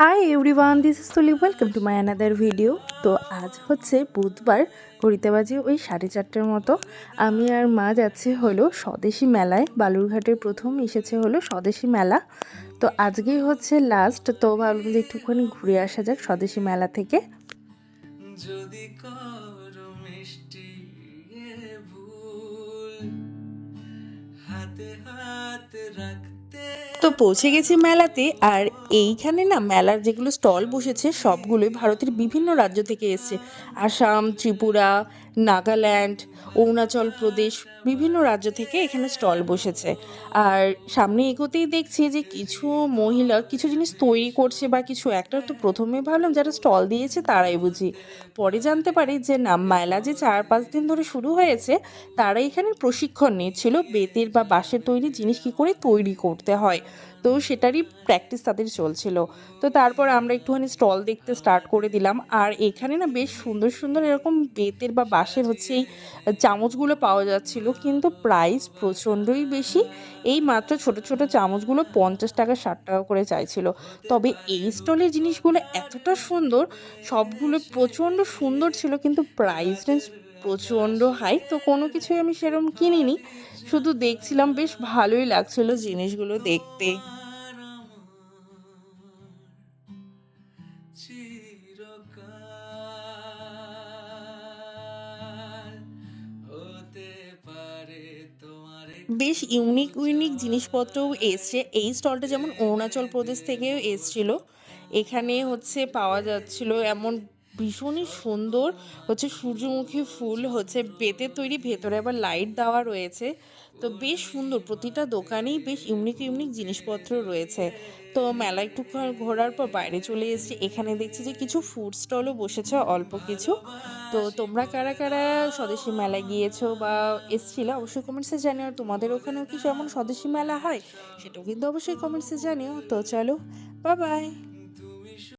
Hi everyone, this is তুলি। Welcome to my another video. তো আজ হচ্ছে বুধবার, ঘড়িতে বাজে ওই 4:30টার মতো। আমি আর মা যাচ্ছি হলো স্বদেশি মেলায়। বালুরঘাটের প্রথম এসেছে হলো স্বদেশি মেলা। তো আজকেই হচ্ছে লাস্ট, তো ভাবলাম যে একটুখানি ঘুরে আসা যাক স্বদেশি মেলা থেকে। যদি করো মিষ্টি ভুল হাতে হাত রাখতে। তো পৌঁছে গেছি মেলাতে। আর এইখানে না মেলার যেগুলো স্টল বসেছে সবগুলোই ভারতের বিভিন্ন রাজ্য থেকে এসছে। আসাম, ত্রিপুরা, নাগাল্যান্ড, অরুণাচল প্রদেশ, বিভিন্ন রাজ্য থেকে এখানে স্টল বসেছে। আর সামনে এগোতেই দেখছি যে কিছু মহিলা কিছু জিনিস তৈরি করছে বা কিছু একটা। তো প্রথমে ভাবলাম যারা স্টল দিয়েছে তারাই বুঝি, পরে জানতে পারি যে না, মেলা যে 4-5 দিন ধরে শুরু হয়েছে তারা এখানে প্রশিক্ষণ নিচ্ছিল বেতের বা বাঁশের তৈরি জিনিস কী করে তৈরি করতে হয়। তো সেটারই প্র্যাকটিস তাদের চলছিল। তো তারপর আমরা একটুখানি স্টল দেখতে স্টার্ট করে দিলাম। আর এখানে না বেশ সুন্দর সুন্দর এরকম বেতের বা বাঁশের হচ্ছে এই চামচগুলো পাওয়া যাচ্ছিল, কিন্তু প্রাইস প্রচণ্ডই বেশি। এই মাত্র ছোট ছোট চামচগুলো 50 টাকা 60 টাকা করে চাইছিল। তবে এই স্টলের জিনিসগুলো এতটা সুন্দর, সবগুলো প্রচণ্ড সুন্দর ছিল, কিন্তু প্রাইস রেঞ্জ প্রচণ্ড হাই। তো কোনো কিছুই আমি সেরকম কিনিনি, শুধু দেখছিলাম। বেশ ভালোই লাগছিল জিনিসগুলো দেখতে। বেশ ইউনিক ইউনিক জিনিসপত্রও এসছে। এই স্টলটা যেমন অরুণাচল প্রদেশ থেকেও এসছিল। এখানে হচ্ছে পাওয়া যাচ্ছিল এমন ভীষণই সুন্দর হচ্ছে সূর্যমুখী ফুল, হচ্ছে বেতের তৈরি, ভেতরে আবার লাইট দেওয়া রয়েছে। তো বেশ সুন্দর, প্রতিটা দোকানেই বেশ ইউনিক ইউনিক জিনিসপত্র রয়েছে। তো মেলা একটু ঘোরার পর বাইরে চলে এসেছি। এখানে দেখছি যে কিছু ফুড স্টলও বসেছে অল্প কিছু। তো তোমরা কারা কারা স্বদেশী মেলায় গিয়েছো বা এসছিলে অবশ্যই কমেন্টসে জানিও। আর তোমাদের ওখানেও কি যেমন স্বদেশী মেলা হয় সেটাও কিন্তু অবশ্যই কমেন্টসে জানিও। তো চলো, বাই বাই।